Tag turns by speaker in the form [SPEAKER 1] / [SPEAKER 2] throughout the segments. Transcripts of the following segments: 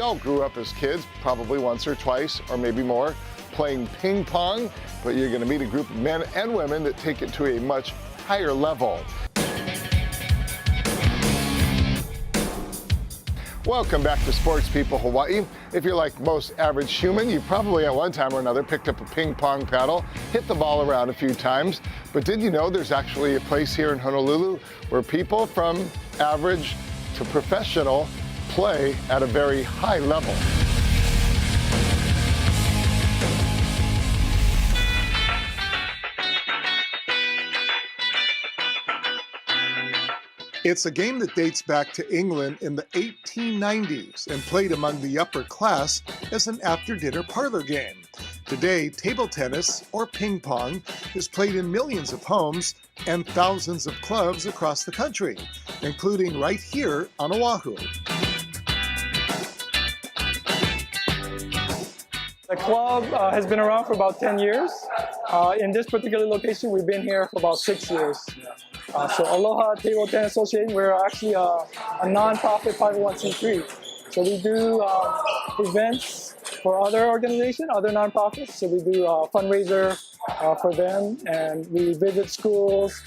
[SPEAKER 1] all grew up as kids, probably once or twice, or maybe more, playing ping pong, but you're going to meet a group of men and women that take it to a much higher level. Welcome back to Sports People Hawaii. If you're like most average human, you probably at one time or another picked up a ping pong paddle, hit the ball around a few times. But did you know there's actually a place here in Honolulu where people from average to professional play at a very high level? It's a game that dates back to England in the 1890s and played among the upper class as an after-dinner parlor game. Today, table tennis, or ping pong, is played in millions of homes and thousands of clubs across the country, including right here on Oahu.
[SPEAKER 2] The club has been around for about 10 years. In this particular location, we've been here for about 6 years. So Aloha Table Tennis Association, we're actually a non-profit 501c3. So we do events for other organizations, other nonprofits. So we do a fundraiser for them, and we visit schools.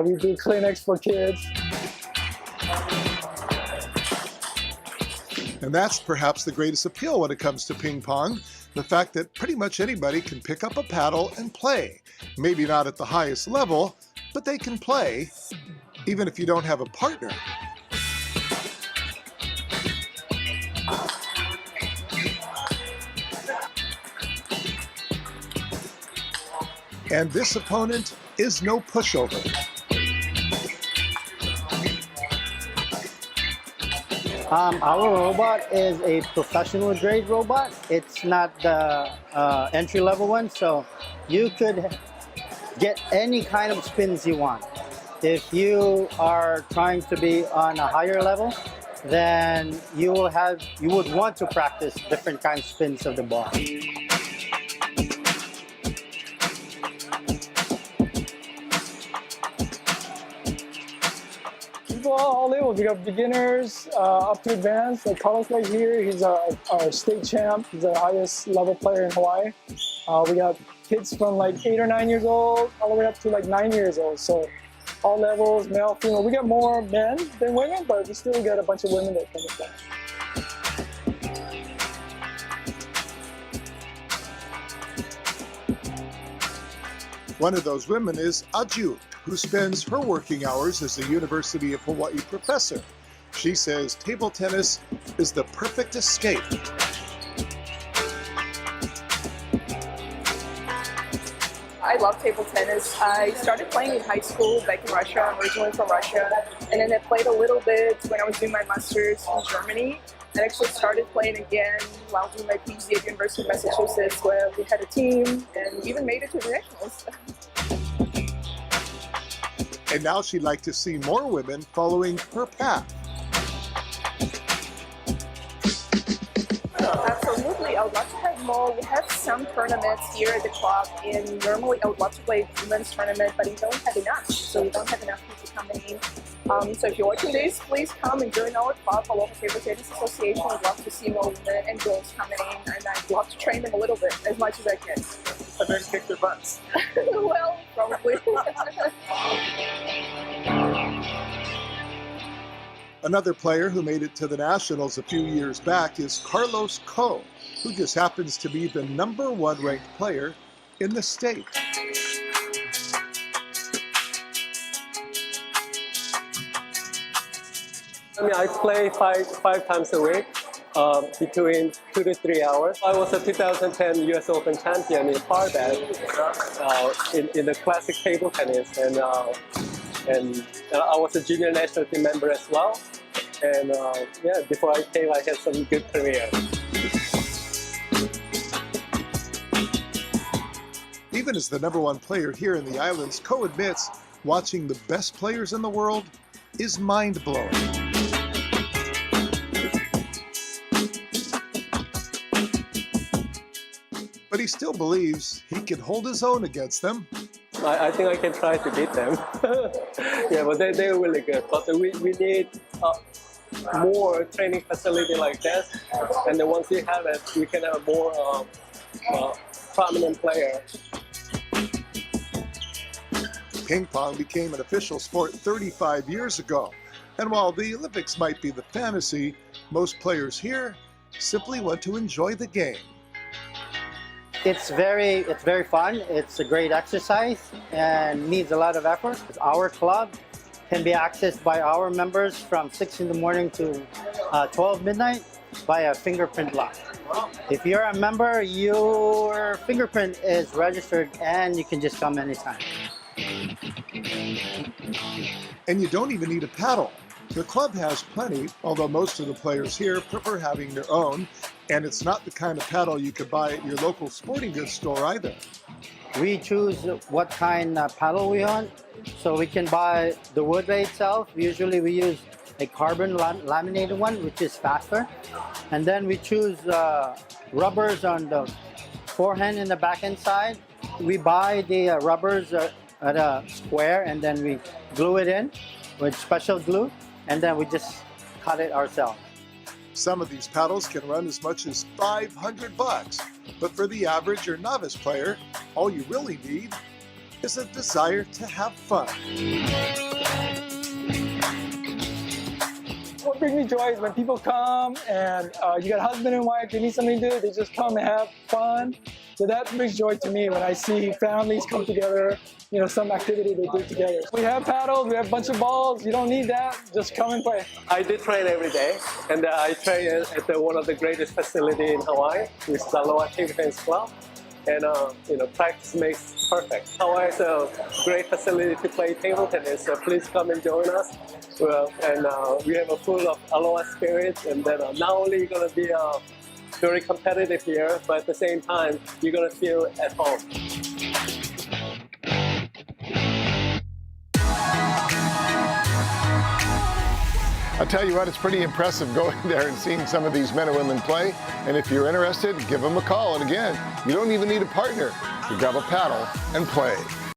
[SPEAKER 2] We do clinics for kids.
[SPEAKER 1] And that's perhaps the greatest appeal when it comes to ping pong, the fact that pretty much anybody can pick up a paddle and play. Maybe not at the highest level, but they can play, even if you don't have a partner. And this opponent is no pushover.
[SPEAKER 3] Our robot is a professional grade robot. It's not the entry-level one, so you could get any kind of spins you want. If you are trying to be on a higher level, then you would want to practice different kinds of spins of the ball.
[SPEAKER 2] All levels. We got beginners up to advanced. Like Carlos right here, he's our state champ. He's our highest level player in Hawaii. We got kids from like 8 or 9 years old all the way up to like 9 years old. So all levels, male, female. We got more men than women, but we still get a bunch of women that come to play.
[SPEAKER 1] One of those women is Aju, who spends her working hours as a University of Hawaii professor. She says table tennis is the perfect escape.
[SPEAKER 4] I love table tennis. I started playing in high school back in Russia. I'm originally from Russia. And then I played a little bit when I was doing my master's in Germany. I actually started playing again while doing my PhD at the University of Massachusetts, where we had a team and even made it to the nationals.
[SPEAKER 1] And now she'd like to see more women following her path.
[SPEAKER 4] Absolutely, I would love to have more. We have some tournaments here at the club, and normally I would love to play a women's tournament, but we don't have enough. So we don't have enough people coming in. So if you're watching this, please come and join our club, Aloha Table Tennis Association. I'd love to see more women and girls coming in, and I'd love to train them a little bit, as much as I can.
[SPEAKER 2] And then kick their butts.
[SPEAKER 4] Well, probably.
[SPEAKER 1] Another player who made it to the Nationals a few years back is Carlos Ko, who just happens to be the #1 ranked player in the state.
[SPEAKER 5] I play five times a week, between 2 to 3 hours. I was a 2010 U.S. Open champion in Parbet in the classic table tennis, and I was a junior national team member as well. And yeah, before I came, I had some good career.
[SPEAKER 1] Even as the #1 player here in the islands, Ko admits watching the best players in the world is mind-blowing. But he still believes he can hold his own against them.
[SPEAKER 5] I think I can try to beat them. Yeah, but they're really good. But we need more training facility like this, and then once we have it, we can have more prominent player.
[SPEAKER 1] Ping pong became an official sport 35 years ago, and while the Olympics might be the fantasy, most players here simply want to enjoy the game.
[SPEAKER 3] It's very fun. It's a great exercise and needs a lot of effort. Our club can be accessed by our members from 6 in the morning to 12 midnight via fingerprint lock. If you're a member, your fingerprint is registered and you can just come anytime.
[SPEAKER 1] And you don't even need a paddle. The club has plenty, although most of the players here prefer having their own, and it's not the kind of paddle you could buy at your local sporting goods store either.
[SPEAKER 3] We choose what kind of paddle we want, so we can buy the wood by itself. Usually we use a carbon laminated one, which is faster. And then we choose rubbers on the forehand and the backhand side. We buy the rubbers at a square, and then we glue it in with special glue, and then we just cut it ourselves.
[SPEAKER 1] Some of these paddles can run as much as $500, but for the average or novice player, all you really need is a desire to have fun.
[SPEAKER 2] What brings me joy is when people come and you got a husband and wife, they need something to do, they just come and have fun. So that brings joy to me when I see families come together, you know, some activity they do together. We have paddles, we have a bunch of balls, you don't need that, just come and play.
[SPEAKER 5] I did train every day, and I train at one of the greatest facilities in Hawaii, which is Aloha Table Tennis Club. And you know, practice makes perfect. Hawaii is a great facility to play table tennis, so please come and join us. And we have a full of Aloha spirit, and then not only you're going to be very competitive here, but at the same time, you're going to feel at home.
[SPEAKER 1] I'll tell you what, it's pretty impressive going there and seeing some of these men and women play. And if you're interested, give them a call. And again, you don't even need a partner. You grab a paddle and play.